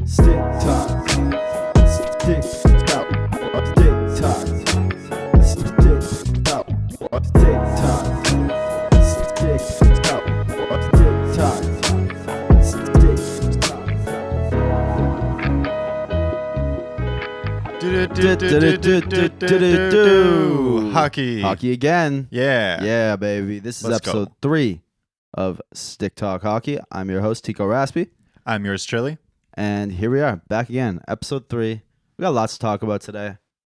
Stick talk. Stick talk. Stick talk. Stick talk. Stick talk. Stick talk. Stick talk. Hockey. Hockey again. Yeah. Yeah, baby. This is Let's episode 3 of Stick Talk Hockey. I'm your host, Tico Raspy. I'm yours truly. And here we are, back again. Episode 3. We got lots to talk about today.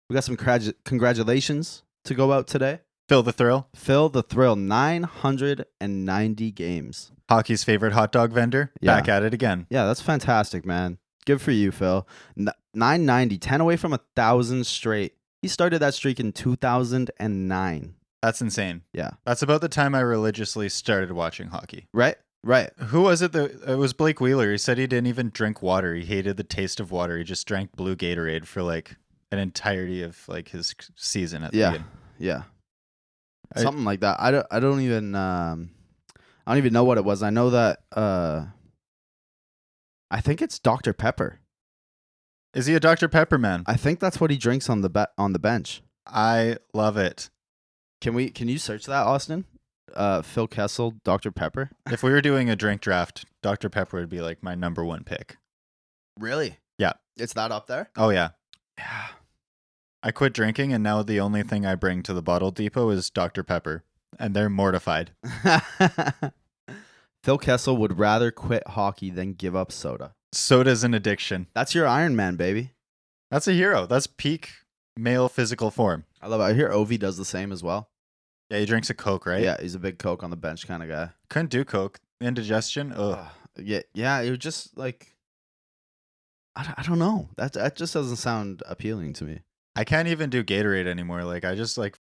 We got some congratulations to go out today. Phil the Thrill, Phil the Thrill, 990 games. hockey's favorite hot dog vendor, Yeah. back at it again. Yeah, that's fantastic, man. Good for you, Phil. 990, 10 away from 1,000 straight. He started that streak in 2009. That's insane. Yeah. That's about the time I religiously started watching hockey. Right? Who was it? It was Blake Wheeler. He said he didn't even drink water. He hated the taste of water. He just drank blue Gatorade for like an entirety of like his season at the Yeah. beginning. Yeah. I- Something like that. I don't even know what it was. I know that I think it's Dr. Pepper. Is he a Dr. Pepper man? I think that's what he drinks on the bench. I love it. Can you search that, Austin? Phil Kessel, Dr. Pepper. If we were doing a drink draft, Dr. Pepper would be like my number one pick. Really? Yeah. It's that up there? Oh yeah. Yeah. I quit drinking, and now the only thing I bring to the bottle depot is Dr. Pepper, and they're mortified. Phil Kessel would rather quit hockey than give up soda. Soda's an addiction. That's your Iron Man, baby. That's a hero. That's peak male physical form. I love it. I hear Ovi does the same as well. Yeah, he drinks a Coke, right? Yeah, he's a big Coke on the bench kind of guy. Couldn't do Coke. Indigestion. Ugh. Yeah. It was just like, I don't know. That just doesn't sound appealing to me. I can't even do Gatorade anymore. Like I just like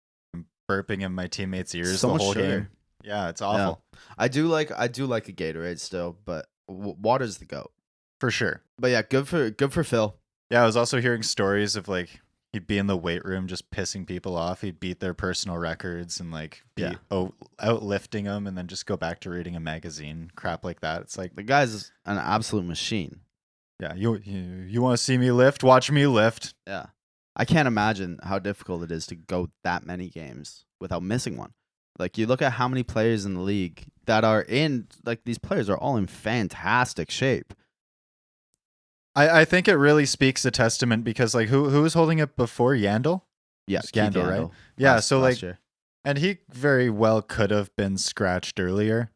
burping in my teammates' ears So the much whole sugar. game. Yeah, it's awful I do like a Gatorade still, but water's the goat. for sure. But yeah, good for Phil. Yeah, I was also hearing stories of like he'd be in the weight room just pissing people off. He'd beat their personal records and like be Yeah. outlifting them, and then just go back to reading a magazine, crap like that. It's like, The guy's an absolute machine. yeah, you want to see me lift? Watch me lift. Yeah. I can't imagine how difficult it is to go that many games without missing one. Like, you look at how many players in the league that are in, like, these players are all in fantastic shape. I think it really speaks a testament because like who was holding it before Yandel? Yeah, It's Keith Yandel, right? Yandel, Yeah, last so like, year. and he very well could have been scratched earlier.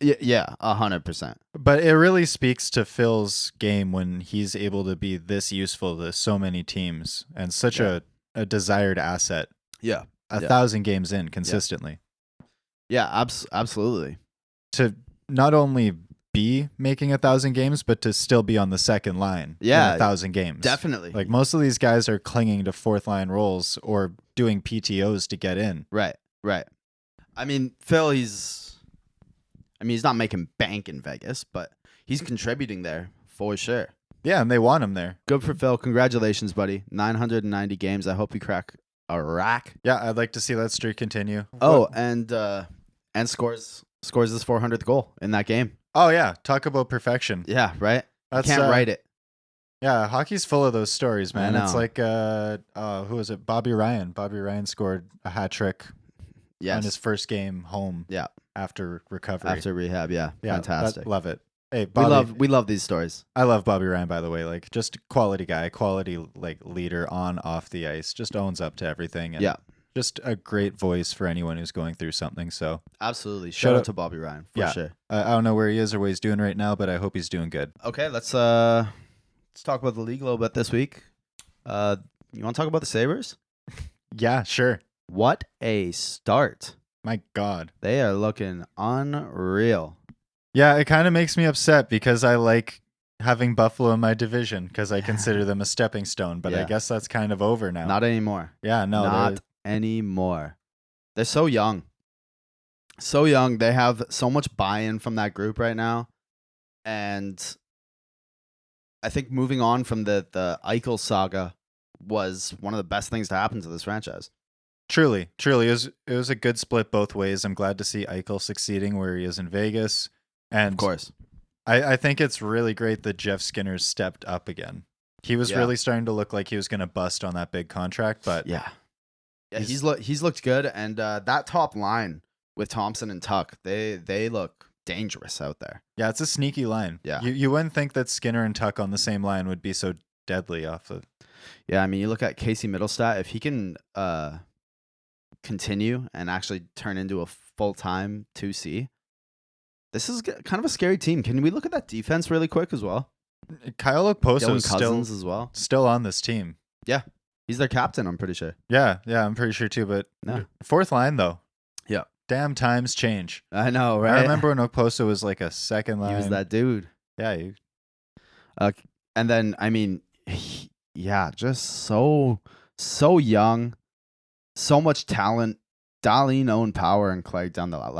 Yeah, 100%. But it really speaks to Phil's game when he's able to be this useful to so many teams and such Yeah. a desired asset. Yeah. 1,000 games in consistently Yeah, absolutely. to not only be making 1,000 games, but to still be on the second line. Yeah, in 1,000 games. Definitely. Like most of these guys are clinging to fourth line roles or doing PTOs to get in. Right. I mean, Phil, he's not making bank in Vegas, but he's contributing there for sure. Yeah, and they want him there. Good for Phil. Congratulations, buddy. 990 games. I hope you crack a rack. Yeah, I'd like to see that streak continue. Oh, and scores his 400th goal in that game. Oh yeah, talk about perfection. Yeah, right? That's Can't write it. Yeah, hockey's full of those stories, man. I It's know. like who was it? Bobby Ryan. Bobby Ryan scored a hat trick Yes. on his first game home. Yeah. After recovery. After rehab, yeah. Yeah, Fantastic. love it. Hey, Bobby, we love these stories. I love Bobby Ryan, by the way. Like, just quality guy, quality like leader on off the ice. Just owns up to everything. And Yeah. just a great voice for anyone who's going through something. So Absolutely. Shout Shout out out- to Bobby Ryan for Yeah. sure. I don't know where he is or what he's doing right now, but I hope he's doing good. Okay, let's talk about the league a little bit this week. You want to talk about the Sabres? Yeah, sure. What a start. My God. They are looking unreal. Yeah, it kind of makes me upset because I like having Buffalo in my division because I consider them a stepping stone. But I Yeah. guess that's kind of over now. Not anymore. yeah, no, Not anymore. They're so young. So young. They have so much buy-in from that group right now. And I think moving on from the Eichel saga was one of the best things to happen to this franchise. truly, it was a good split both ways. I'm glad to see Eichel succeeding where he is in Vegas, and Of course. I think it's really great that Jeff Skinner stepped up again. He was Yeah. really starting to look like he was going to bust on that big contract, but Yeah. Yeah, He's- he's looked good, and that top line with Thompson and Tuck, they look dangerous out there. yeah, it's a sneaky line. Yeah. You wouldn't think that Skinner and Tuck on the same line would be so deadly off of. Yeah, I mean, you look at Casey Middlestat, if he can continue and actually turn into a full-time 2C, this is kind of a scary team. Can we look at that defense really quick as well? Kyle Okposo Dylan is Cousins as well. still on this team. He's their captain, I'm pretty sure. Yeah, I'm pretty sure too. But No. fourth line though. Yeah. Damn times change. I know, right? I remember when Okposo was like a second line. he was that dude. Yeah, And then, I mean, yeah, just so young, so much talent. Darlene, Owen Power, and Clegg down that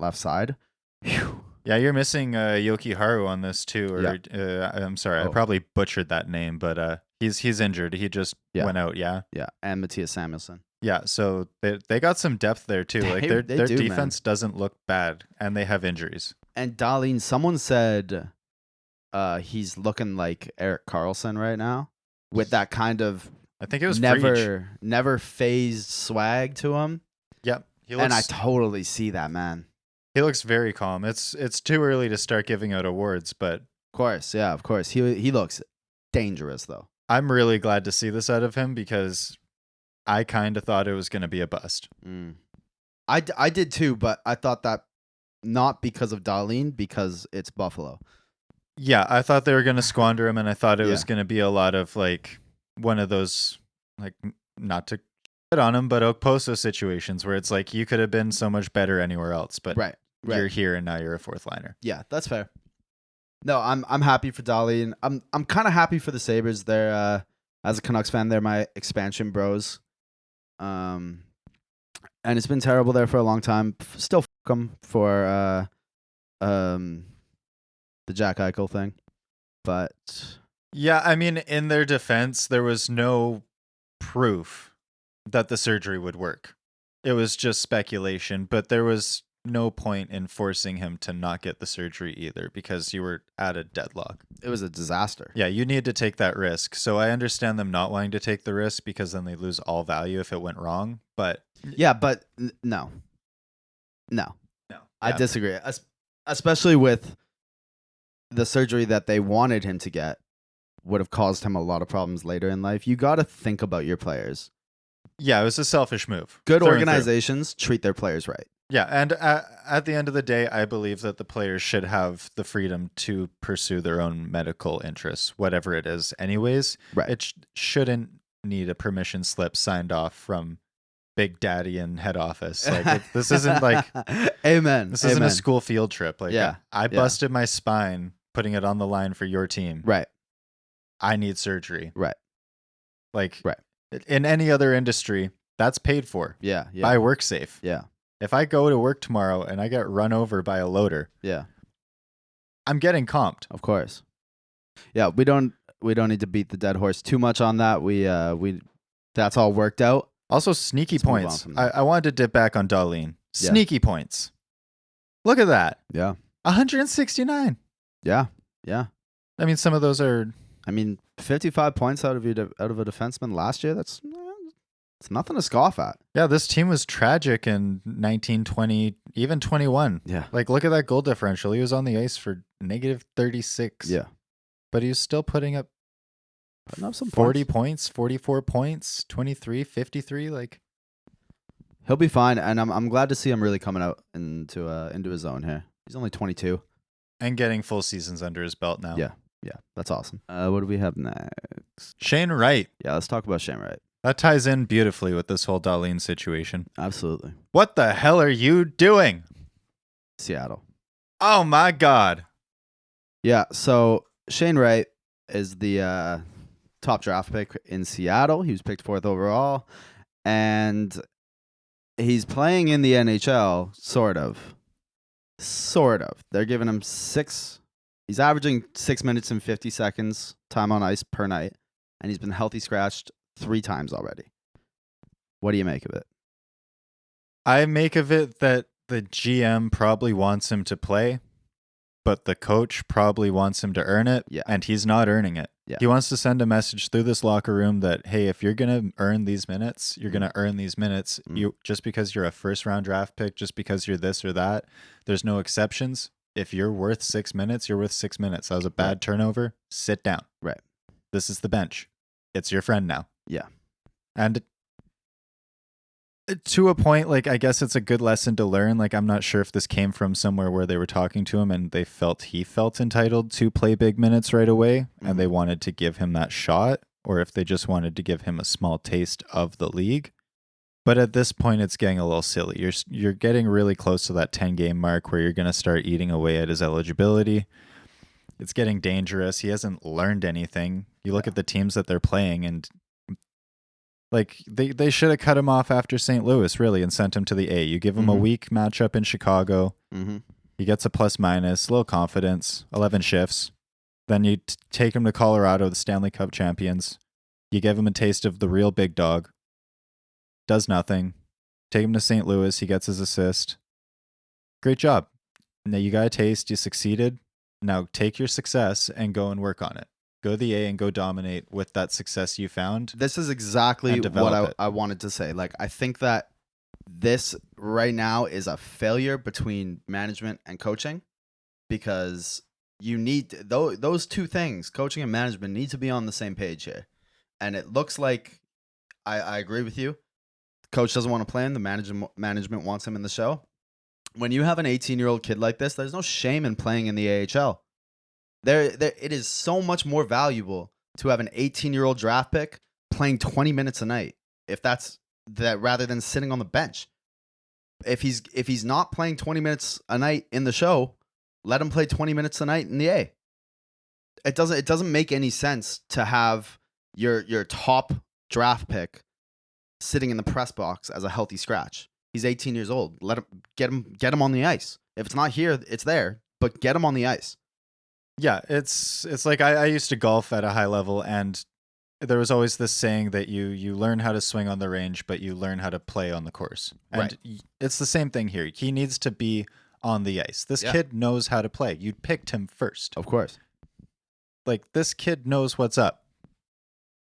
left side. Whew. yeah. You're missing Yoki Haru on this too. Or I'm sorry, I Oh. probably butchered that name, but he's injured. He just Yeah. went out. Yeah. Yeah, and Matthias Samuelson. Yeah, so they got some depth there too. Like their They do, man. defense doesn't look bad, and they have injuries. And Darlene, someone said he's looking like Eric Carlson right now with that kind of I think it was Friedge. never phased swag to him. Yep, he And I looks totally see that, man. he looks very calm. It's too early to start giving out awards, but Of course, yeah, of course. He looks dangerous though. I'm really glad to see this out of him because I kind of thought it was going to be a bust. I did too, but I thought that not because of Darlene, because it's Buffalo. Yeah, I thought they were going to squander him, and I thought it was Yeah. going to be a lot of like one of those like not to shit on him, but Okposo situations where it's like you could have been so much better anywhere else, but Right. you're here and now you're a fourth liner. Yeah, that's fair. No, I'm happy for Darlene. I'm kind of happy for the Sabres. They're as a Canucks fan, they're my expansion bros. And it's been terrible there for a long time. Still f them for the Jack Eichel thing, but Yeah, I mean, in their defense, there was no proof that the surgery would work. It was just speculation, but there was no point in forcing him to not get the surgery either because you were at a deadlock. it was a disaster. Yeah, you need to take that risk. So I understand them not wanting to take the risk because then they lose all value if it went wrong. But Yeah, but no. no, I Yeah. disagree. Especially with the surgery that they wanted him to get would have caused him a lot of problems later in life. You got to think about your players. Yeah, it was a selfish move. Good through and through. organizations treat their players right. Yeah, and at the end of the day, I believe that the players should have the freedom to pursue their own medical interests, whatever it is. Anyways, Right. it shouldn't need a permission slip signed off from Big Daddy in head office. Like this isn't like Amen. this isn't Amen. a school field trip. Like Yeah, I busted my spine putting it on the line for your team. Right. I need surgery. Right. Like Right. in any other industry, that's paid for Yeah. Yeah. by WorkSafe. Yeah. If I go to work tomorrow and I get run over by a loader, Yeah. I'm getting comped. Of course. Yeah. We don't need to beat the dead horse too much on that. We that's all worked out. Also, sneaky Let's move on points. from that. I wanted to dip back on Darlene. Yeah. Sneaky points. Look at that. Yeah. 169. Yeah. Yeah. I mean, some of those are. I mean, 55 points out of a defenseman last year. That's it's nothing to scoff at. Yeah, this team was tragic in 19, 20, even 21. Yeah. Like, look at that goal differential. He was on the ice for negative 36. Yeah. But he was still putting up Putting up some 40 points. points, 44 points, 23, 53. Like, He'll be fine, and I'm glad to see him really coming out into his own here. He's only 22. and getting full seasons under his belt now. Yeah. Yeah, that's awesome. What do we have next? Shane Wright. Yeah, let's talk about Shane Wright. That ties in beautifully with this whole Darlene situation. Absolutely. What the hell are you doing? Seattle. Oh my God. Yeah, so Shane Wright is the top draft pick in Seattle. He was picked 4th overall, and he's playing in the NHL, sort of. They're giving him 6. He's averaging 6 minutes and 50 seconds time on ice per night, and he's been healthy scratched 3 times already. What do you make of it? I make of it that the GM probably wants him to play but the coach probably wants him to earn it, Yeah. and he's not earning it. Yeah. He wants to send a message through this locker room that, hey, if you're going to earn these minutes, you're Mm. going to earn these minutes. You just because you're a first-round draft pick, just because you're this or that, there's no exceptions. If you're worth 6 minutes, you're worth 6 minutes. That was a bad turnover. Sit down. Right. This is the bench. It's your friend now. Yeah. And to a point, like, I guess it's a good lesson to learn. Like, I'm not sure if this came from somewhere where they were talking to him and he felt entitled to play big minutes right away, and they wanted to give him that shot, or if they just wanted to give him a small taste of the league. But at this point, it's getting a little silly. You're getting really close to that 10-game mark where you're going to start eating away at his eligibility. It's getting dangerous. He hasn't learned anything. You look at the teams that they're playing, and like they should have cut him off after St. Louis, really, and sent him to the A. You give him a weak matchup in Chicago. He gets a plus minus, little confidence, 11 shifts. Then you take him to Colorado, the Stanley Cup champions. You give him a taste of the real big dog. Does nothing. Take him to St. Louis. He gets his assist. Great job. Now you got a taste. You succeeded. Now take your success and go and work on it. Go to the A and go dominate with that success you found. This is exactly what develop it. I wanted to say. Like, I think that this right now is a failure between management and coaching, because you need those two things, coaching and management, need to be on the same page here. And it looks like I agree with you. Coach doesn't want to play him. The management wants him in the show. When you have an 18-year-old kid like this, there's no shame in playing in the AHL. It is so much more valuable to have an 18-year-old draft pick playing 20 minutes a night, if that's that, rather than sitting on the bench. If he's not playing 20 minutes a night in the show, let him play 20 minutes a night in the A. It doesn't make any sense to have your top draft pick sitting in the press box as a healthy scratch. He's 18 years old. Let him get him on the ice. If it's not here, it's there, but get him on the ice. Yeah, it's like I used to golf at a high level, and there was always this saying that you learn how to swing on the range, but you learn how to play on the course. And Right. It's the same thing here. He needs to be on the ice. This kid knows how to play. You picked him first. Of course. Like, this kid knows what's up.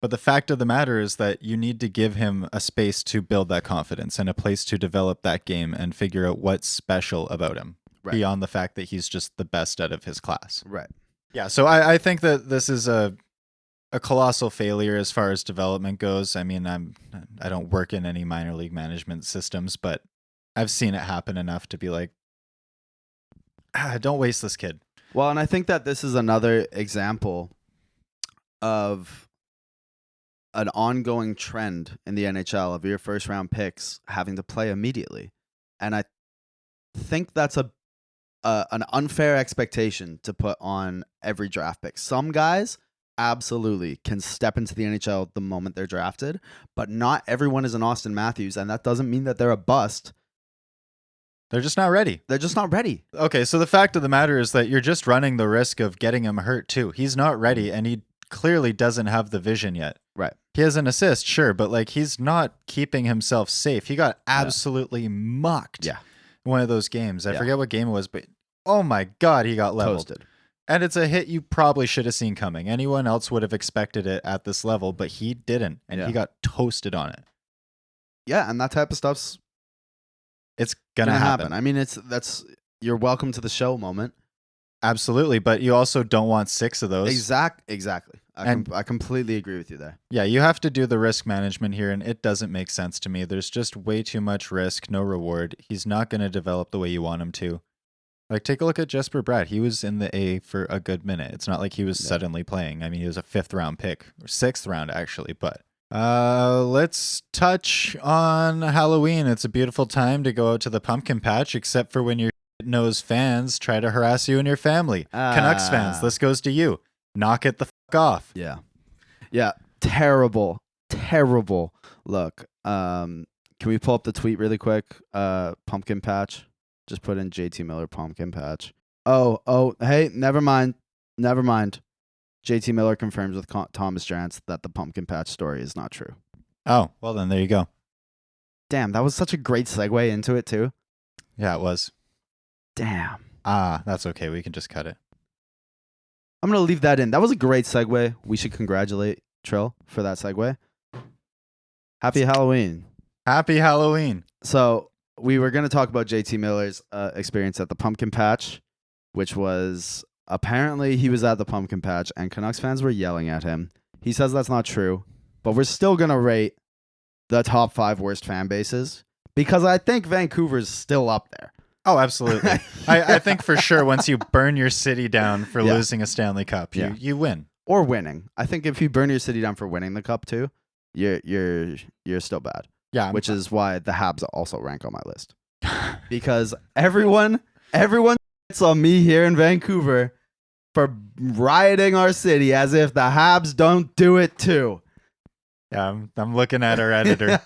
But the fact of the matter is that you need to give him a space to build that confidence and a place to develop that game and figure out what's special about him, beyond the fact that he's just the best out of his class. Right. Yeah, so I think that this is a colossal failure as far as development goes. I mean, I don't work in any minor league management systems, but I've seen it happen enough to be like, don't waste this kid. Well, and I think that this is another example of an ongoing trend in the NHL of your first round picks having to play immediately. And I think that's an unfair expectation to put on every draft pick. Some guys absolutely can step into the NHL the moment they're drafted, but not everyone is an Austin Matthews, and that doesn't mean that they're a bust. They're just not ready. They're just not ready. Okay, so the fact of the matter is that you're just running the risk of getting him hurt too. He's not ready, and he clearly doesn't have the vision yet. Right. He has an assist, sure, but like, he's not keeping himself safe. He got absolutely mucked in one of those games. I forget what game it was, but oh my God, he got leveled. Toasted. And it's a hit you probably should have seen coming. Anyone else would have expected it at this level, but he didn't, and he got toasted on it. Yeah, and that type of stuff's It's gonna happen. I mean, that's you're welcome to the show moment. Absolutely, but you also don't want 6 of those. Exactly. I completely agree with you there. Yeah, you have to do the risk management here, and it doesn't make sense to me. There's just way too much risk, no reward. He's not going to develop the way you want him to. Like, take a look at Jesper Bratt. He was in the A for a good minute. It's not like he was suddenly playing. I mean, he was a 5th round pick, or 6th round actually, but let's touch on Halloween. It's a beautiful time to go out to the pumpkin patch, except for when your nose fans try to harass you and your family. Canucks fans, this goes to you. Knock it the fuck off. Yeah. Terrible look. Can we pull up the tweet really quick? Pumpkin patch. Just put in JT Miller pumpkin patch. Oh, hey, never mind. JT Miller confirms with Thomas Drance that the pumpkin patch story is not true. Oh, well then there you go. Damn, that was such a great segue into it too. Yeah, it was. Damn. That's okay. We can just cut it. I'm gonna leave that in. That was a great segue. We should congratulate Trill for that segue. Happy Halloween. Happy Halloween. So we were gonna talk about JT Miller's experience at the pumpkin patch, which was apparently he was at the pumpkin patch and Canucks fans were yelling at him. He says that's not true, but we're still gonna rate the top 5 worst fan bases because I think Vancouver's still up there. Oh, absolutely. I think for sure once you burn your city down for Yeah. losing a Stanley Cup, you win. Or winning. I think if you burn your city down for winning the cup too, you're still bad. Yeah. Which is why the Habs also rank on my list. Because everyone gets on me here in Vancouver for rioting our city as if the Habs don't do it too. Yeah, I'm looking at our editor,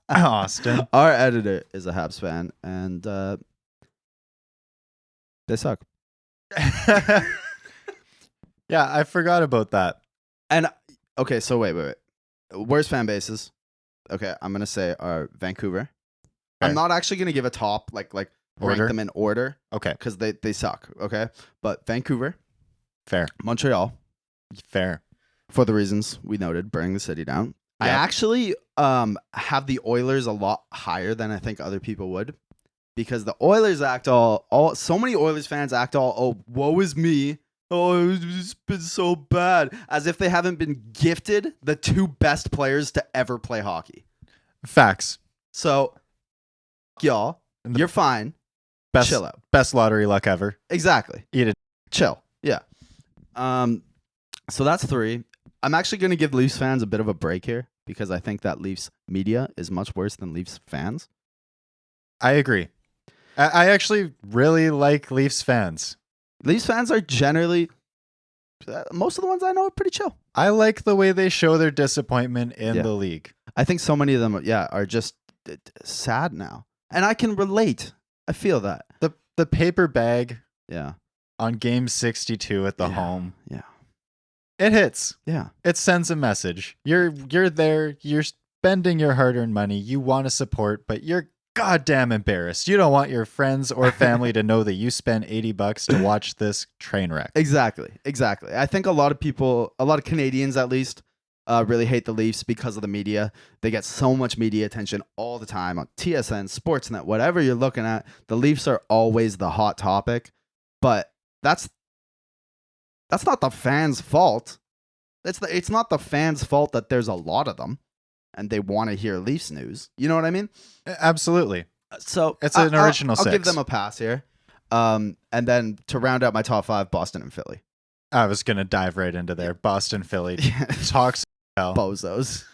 Austin. Our editor is a Habs fan, and they suck. Yeah, I forgot about that. And okay, so wait. Worst fan bases. Okay, I'm gonna say are Vancouver. Okay. I'm not actually gonna give a top like rank Order? them in order Okay, because they suck. Okay, but Vancouver, fair. Montreal, Fair. for the reasons we noted, burning the city down. I Yep. actually have the Oilers a lot higher than I think other people would, because the Oilers act all so many Oilers fans act all, oh, woe is me. Oh, it's been so bad, as if they haven't been gifted the 2 best players to ever play hockey. Facts. So, y'all, And the you're fine. Best Chill out. best lottery luck ever. Exactly. Eat it. Chill. Yeah. So that's 3. I'm actually going to give Leafs fans a bit of a break here because I think that Leafs media is much worse than Leafs fans. I agree. I actually really like Leafs fans. Leafs fans are generally, most of the ones I know are pretty chill. I like the way they show their disappointment in Yeah. the league. I think so many of them, are just sad now. And I can relate. I feel that. The paper bag Yeah. on game 62 at the Yeah. home. Yeah. It hits. Yeah. It sends a message. You're there, you're spending your hard-earned money. You want to support, but you're goddamn embarrassed. You don't want your friends or family to know that you spent $80 to watch this train wreck. Exactly. I think a lot of Canadians at least, really hate the Leafs because of the media. They get so much media attention all the time on TSN, Sportsnet, whatever you're looking at. The Leafs are always the hot topic, but that's not the fans' fault. It's not the fans' fault that there's a lot of them and they want to hear Leafs news. You know what I mean? Absolutely. So It's an original I'll give 6. them a pass here. And then to round out my top 5, Boston and Philly. I was going to dive right into there. Boston, Philly. Talks hell. Bozos.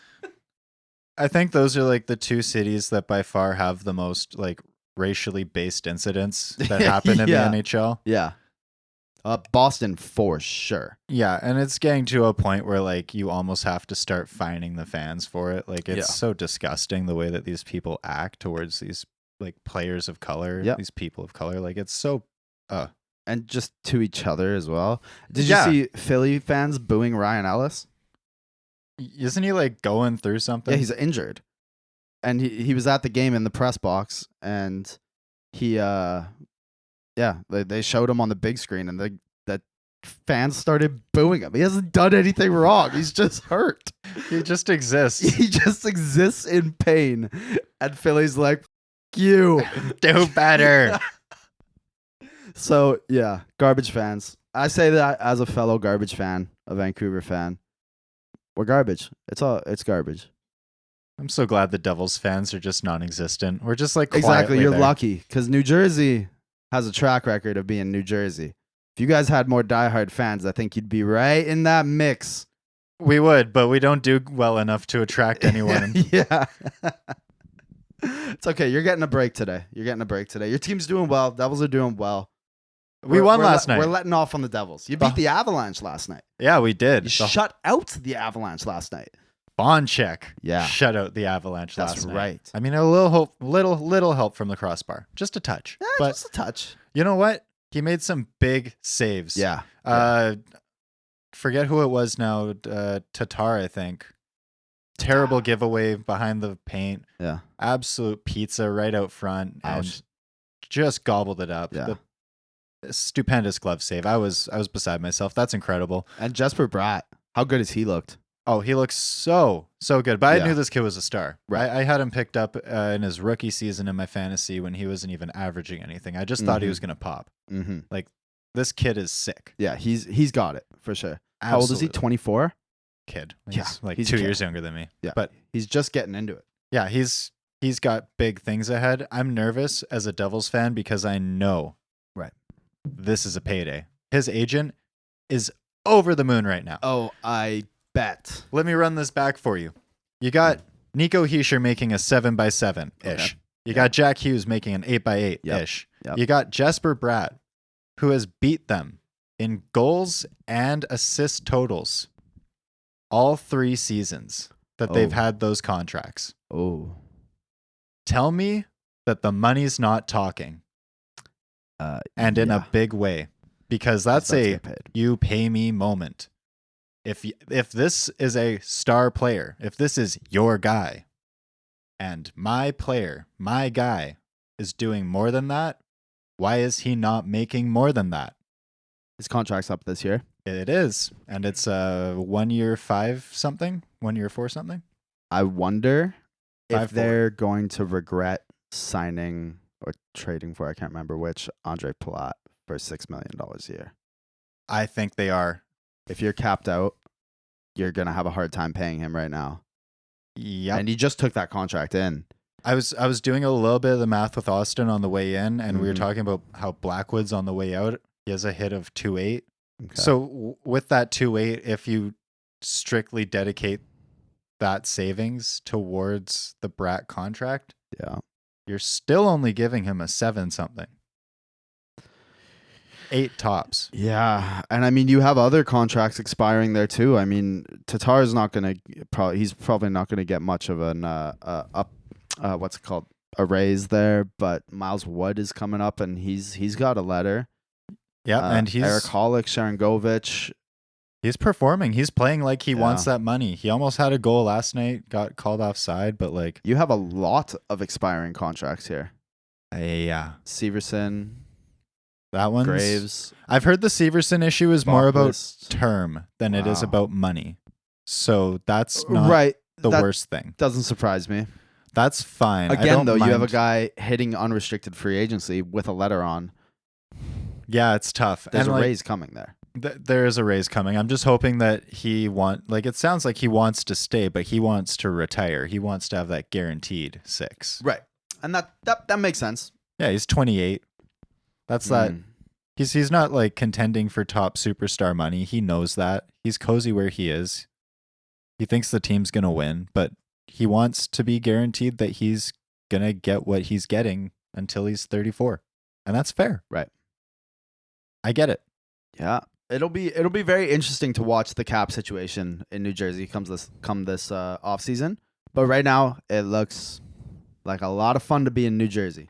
I think those are like the 2 cities that by far have the most like racially based incidents that happen in Yeah. the NHL. Yeah. Boston for sure. Yeah, and it's getting to a point where like you almost have to start fining the fans for it. Like it's Yeah. so disgusting the way that these people act towards these like players of color, Yep. these people of color. Like it's so And just to each other as well. Did Yeah. you see Philly fans booing Ryan Ellis? isn't he like going through something? Yeah, he's injured. And he was at the game in the press box and he they showed him on the big screen and the fans started booing him. He hasn't done anything wrong. He's just hurt. He just exists. He just exists in pain. And Philly's like, "F- you. Do better. So yeah, garbage fans. I say that as a fellow garbage fan, a Vancouver fan. We're garbage. It's garbage. I'm so glad the Devils fans are just non-existent. We're just like Exactly. quietly You're there. lucky because New Jersey has a track record of being New Jersey. If you guys had more diehard fans, I think you'd be right in that mix. We would, but we don't do well enough to attract anyone. Yeah. It's okay. You're getting a break today. Your team's doing well. Devils are doing well. We won last night. We're letting off on the Devils. You beat the Avalanche last night. Yeah, we did. You The shut out the Avalanche last night. Bonchek Yeah. shut out the Avalanche That's last night. right. I mean, a little help from the crossbar, just a touch. Yeah, but just a touch. you know what? He made some big saves. Yeah. Forget who it was now. Tatar, I think. Terrible giveaway behind the paint. Yeah. Absolute pizza right out front. Ouch. And just gobbled it up. Yeah. Stupendous glove save. I was beside myself. That's incredible. And Jesper Bratt, how good has he looked? Oh, he looks so good. But Yeah. I knew this kid was a star. Right. I had him picked up in his rookie season in my fantasy when he wasn't even averaging anything. I just thought he was going to pop. Mm-hmm. This kid is sick. Yeah, he's got it for sure. How old is he? Absolutely. 24. Kid. Yeah, He's like he's a 2 kid. years younger than me. Yeah, But he's just getting into it. yeah, he's got big things ahead. I'm nervous as a Devils fan because I know Right. this is a payday. His agent is over the moon right now. Oh, I bet. Let me run this back for you. You got Nico Hischier making a 7x7 ish. Okay. You got Jack Hughes making an 8x8 ish. Yep. You got Jesper Bratt, who has beat them in goals and assist totals all 3 seasons that they've Oh. had those contracts. Oh, Tell me that the money's not talking, and in yeah. a big way, because that's That's a get paid. you pay me moment. If this is a star player, if this is your guy, and my player, my guy, is doing more than that, why is he not making more than that? His contract's up this year. It is, and it's 1 year 5 something, 1 year 4 something. I wonder if 5-4. they're going to regret signing or trading for, I can't remember which, Andre Palat for $6 million a year. I think they are. If you're capped out, you're going to have a hard time paying him right now. Yep. And he just took that contract in. I was doing a little bit of the math with Austin on the way in, and we were Mhm. talking about how Blackwood's on the way out. He has a hit of 2.8. Okay. So with that 2.8, if you strictly dedicate that savings towards the Bratt contract, yeah. you're still only giving him a 7 something. 8 tops. Yeah, and I mean, you have other contracts expiring there too. I mean, Tatar's not gonna he's probably not gonna get much of an what's it called, a raise there. But Miles Wood is coming up, and he's got a letter. Yeah, and he's Eric Holick, Sharangovich. he's performing. He's playing like he wants Yeah. that money. He almost had a goal last night, got called offside, but like, You have a lot of expiring contracts here. yeah, Severson, that one's Graves. I've heard the Severson issue is more about Boquist. term than it is Wow. about money. So that's not Right. the that worst thing. doesn't surprise me. That's fine. I Again, don't though, you have a mind- guy hitting unrestricted free agency with a letter on. Yeah, it's tough. There's and a like, raise coming there. there is a raise coming. I'm just hoping that it sounds like he wants to stay, but he wants to retire. He wants to have that guaranteed 6. Right. And that makes sense. Yeah, he's 28. That's that. Mm. He's not like contending for top superstar money. He knows that. He's cozy where he is. He thinks the team's going to win, but he wants to be guaranteed that he's going to get what he's getting until he's 34. And that's fair. Right. I get it. Yeah. It'll be very interesting to watch the cap situation in New Jersey come this off season. But right now, it looks like a lot of fun to be in New Jersey.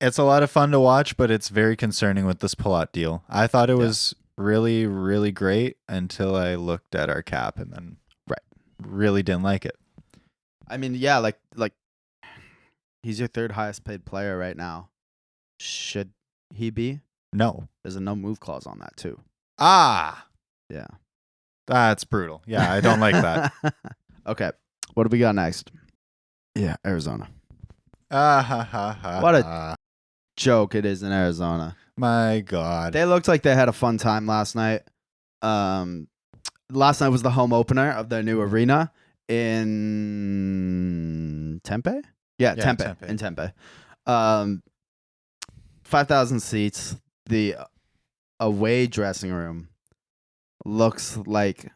It's a lot of fun to watch, but it's very concerning with this Palat deal. I thought it Yeah. was really, really great until I looked at our cap and then really didn't like it. I mean, yeah, like he's your third highest paid player right now. Should he be? No. There's a no move clause on that too. Ah, Yeah. that's brutal. Yeah, I don't like that. Okay. What do we got next? Yeah, Arizona. What a- Joke it is in Arizona. my God. They looked like they had a fun time last night. Last night was the home opener of their new arena in Tempe. Yeah, Tempe. Tempe. In Tempe. 5,000 seats. The away dressing room looks like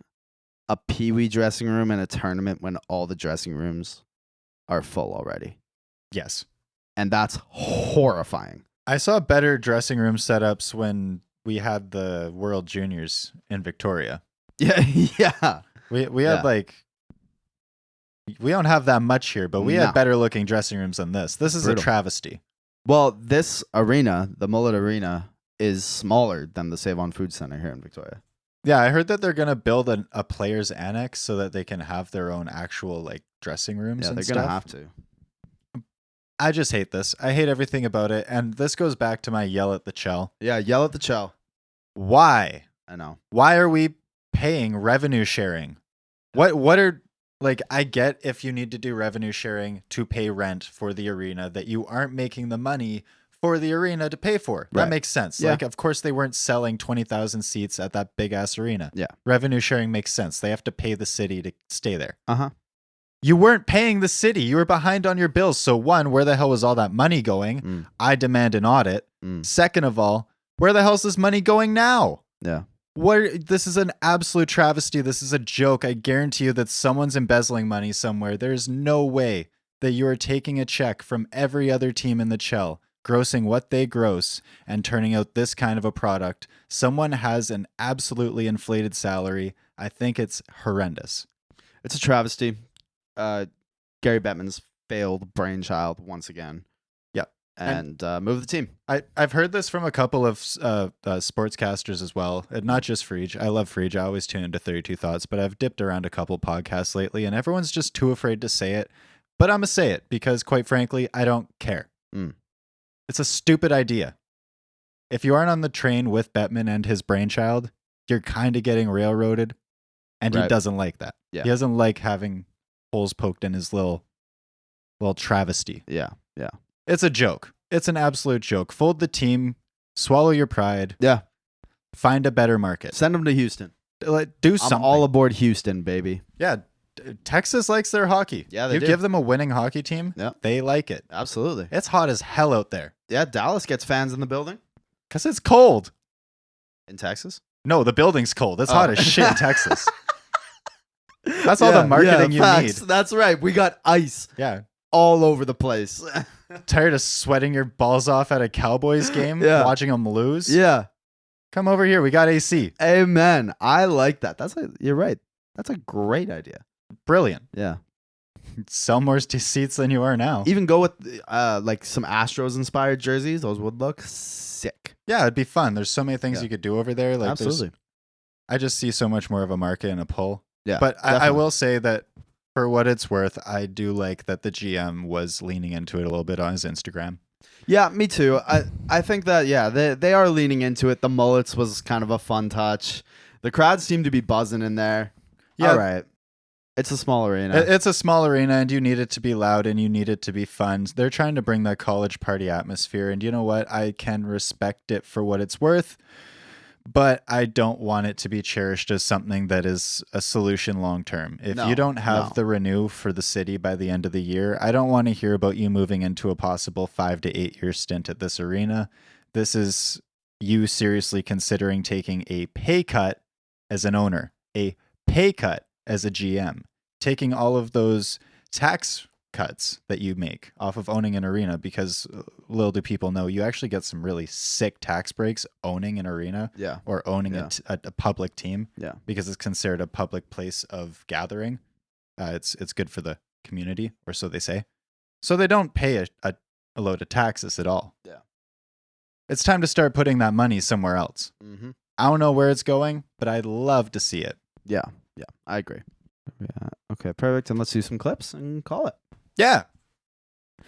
a peewee dressing room in a tournament when all the dressing rooms are full already. Yes. And that's horrifying. I saw better dressing room setups when we had the World Juniors in Victoria. Yeah, yeah. We Yeah. had like we don't have that much here, but we No. had better looking dressing rooms than this. This is Brutal. a travesty. Well, this arena, the Mullet Arena, is smaller than the Save On Food Center here in Victoria. Yeah, I heard that they're gonna build a players annex so that they can have their own actual like dressing rooms Yeah, and they're stuff. gonna have to. I just hate this. I hate everything about it. And this goes back to my yell at the Chell. Yeah, yell at the Chell. Why? I know. Why are we paying revenue sharing? What are, like, I get if you need to do revenue sharing to pay rent for the arena that you aren't making the money for the arena to pay for. That Right. makes sense. Yeah. Like, of course they weren't selling 20,000 seats at that big ass arena. Yeah. Revenue sharing makes sense. They have to pay the city to stay there. Uh-huh. You weren't paying the city. You were behind on your bills. So one, where the hell was all that money going? Mm. I demand an audit. Second of all, where the hell's this money going now? Yeah. This is an absolute travesty. This is a joke. I guarantee you that someone's embezzling money somewhere. There's no way that you are taking a check from every other team in the Chell, grossing what they gross, and turning out this kind of a product. Someone has an absolutely inflated salary. I think it's horrendous. It's a travesty. Gary Bettman's failed brainchild once again. Yep. And move the team. I've heard this from a couple of sportscasters as well, and not just Frege. I love Frege. I always tune into 32 Thoughts, but I've dipped around a couple podcasts lately, and everyone's just too afraid to say it. But I'm going to say it because, quite frankly, I don't care. It's a stupid idea. If you aren't on the train with Bettman and his brainchild, you're kind of getting railroaded, and he Right. doesn't like that. Yeah. He doesn't like having holes poked in his little travesty. Yeah. It's a joke. It's an absolute joke. Fold the team, swallow your pride, Yeah. find a better market. Send them to Houston. Do something. I'm all aboard Houston, baby. Yeah, Texas likes their hockey. Yeah, they you do. give them a winning hockey team, Yeah. they like it. Absolutely. It's hot as hell out there Yeah, Dallas gets fans in the building. because it's cold. In Texas? No, the building's cold. It's Oh. hot as shit in Texas. That's all the marketing you facts. need. That's right. We got ice Yeah. all over the place. Tired of sweating your balls off at a Cowboys game, Yeah. watching them lose? Yeah. Come over here. We got AC. Amen. I like that. You're right. That's a great idea. Brilliant. Yeah. Sell more seats than you are now. Even go with like some Astros inspired jerseys. Those would look sick. Yeah, it'd be fun. There's so many things Yeah. you could do over there. Like, Absolutely. I just see so much more of a market and a pull. Yeah. But I definitely. will say that for what it's worth, I do like that the GM was leaning into it a little bit on his Instagram. Yeah, me too. I think that they are leaning into it. The mullets was kind of a fun touch. The crowd seemed to be buzzing in there. Yeah. All right. It's a small arena. It's a small arena, and you need it to be loud, and you need it to be fun. They're trying to bring that college party atmosphere, and you know what? I can respect it for what it's worth, but I don't want it to be cherished as something that is a solution long term. If No, you don't have no. the renew for the city by the end of the year, I don't want to hear about you moving into a possible 5 to 8 year stint at this arena. This is you seriously considering taking a pay cut as an owner, a pay cut as a GM, taking all of those tax cuts that you make off of owning an arena, because little do people know, you actually get some really sick tax breaks owning an arena yeah. or owning Yeah. a public team, Yeah. because it's considered a public place of gathering. It's good for the community, or so they say. So they don't pay a load of taxes at all. Yeah. It's time to start putting that money somewhere else. Mm-hmm. I don't know where it's going, but I'd love to see it. Yeah. Yeah. I agree. Yeah. Okay. Perfect. And let's do some clips and call it. Yeah.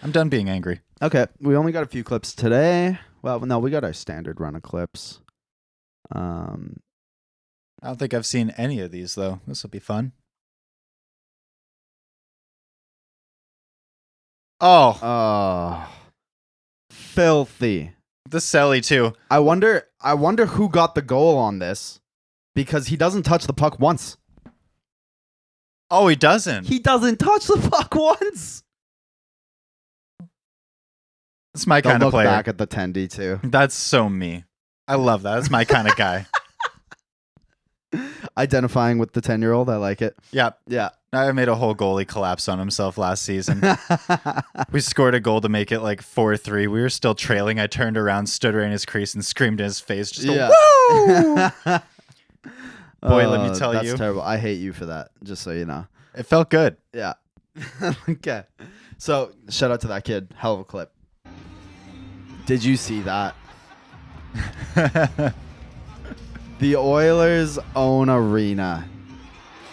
I'm done being angry. Okay. We only got a few clips today. Well, no, we got our standard run of clips. I don't think I've seen any of these, though. This will be fun. Oh, Filthy. the Selly, too. I wonder who got the goal on this, because he doesn't touch the puck once. Oh, he doesn't. He doesn't touch the puck once. That's my Don't kind of look player. back at the tendy too. That's so me. I love that. That's my kind of guy. Identifying with the 10-year-old. I like it. Yeah. Yeah. I made a whole goalie collapse on himself last season. We scored a goal to make it like 4-3. We were still trailing. I turned around, stood right in his crease, and screamed in his face. Just Yeah. woo! Boy, let me tell that's you. terrible. I hate you for that, just so you know. It felt good. Yeah. Okay. So, shout out to that kid. Hell of a clip. Did you see that? The Oilers own arena.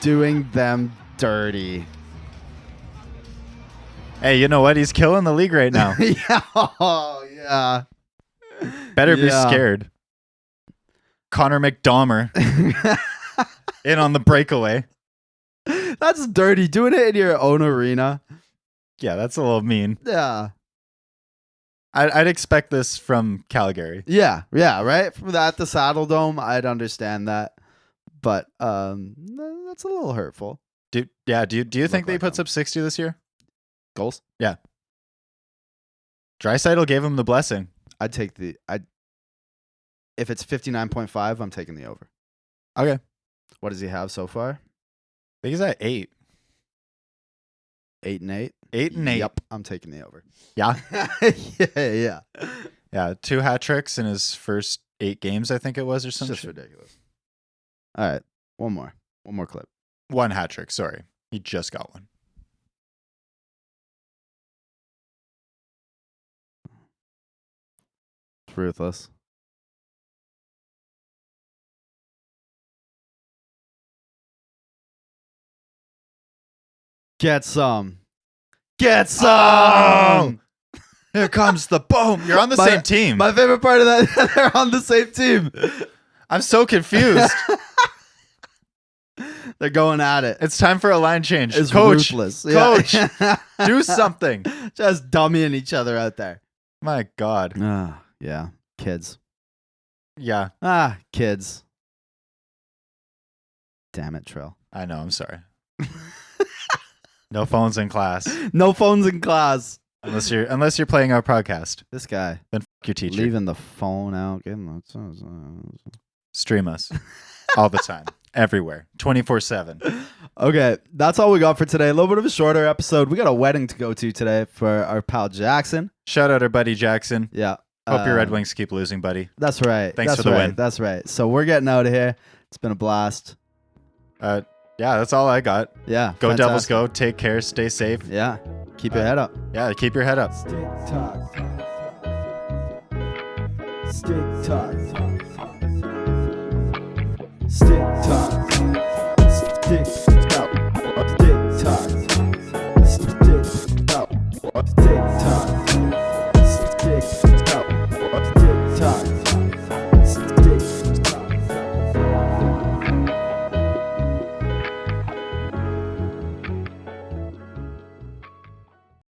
Doing them dirty. Hey, you know what? He's killing the league right now. Yeah. Oh, yeah. Better be Yeah. scared. Connor McDomber in on the breakaway. That's dirty. Doing it in your own arena. Yeah, that's a little mean. Yeah. I'd expect this from Calgary. Yeah. Yeah. Right. At the Saddle Dome, I'd understand that. But that's a little hurtful. Do you think Look he like puts him. up 60 this year? Goals? Draisaitl gave him the blessing. I'd take if it's 59.5, I'm taking the over. Okay. What does he have so far? I think he's at 8. 8 and 8? 8 and 8. Yep. I'm taking the over. Yeah. Yeah. Yeah. 2 hat tricks in his first 8 games, I think it was, or It's something. just ridiculous. All right. One more clip. 1 hat trick. Sorry. He just got one. It's ruthless. Get some. Get some. Here comes the boom. You're on the My- same team. My favorite part of that, they're on the same team. I'm so confused. They're going at it. It's time for a line change. It's Coach, ruthless. Coach, Yeah. do something. Just dummying each other out there. My God. Yeah. Kids. Yeah, Kids. Damn it, Trill. I know. I'm sorry. No phones in class No phones in class. unless you're playing our podcast. This guy Then your teacher. leaving the phone out. Getting Stream us all the time, everywhere, 24/7. Okay, that's all we got for today. A little bit of a shorter episode. We got a wedding to go to today for our pal Jackson. Shout out our buddy Jackson. Yeah. Hope your Red Wings keep losing, buddy. That's right. Thanks That's for the right. win. That's right. So we're getting out of here. It's been a blast. Yeah, that's all I got. Yeah. Go Devils, fantastic. go. Take care. Stay safe. Yeah. Keep your head up. Yeah, keep your head up. Stick talk. Stick talk. Stick talk. Stick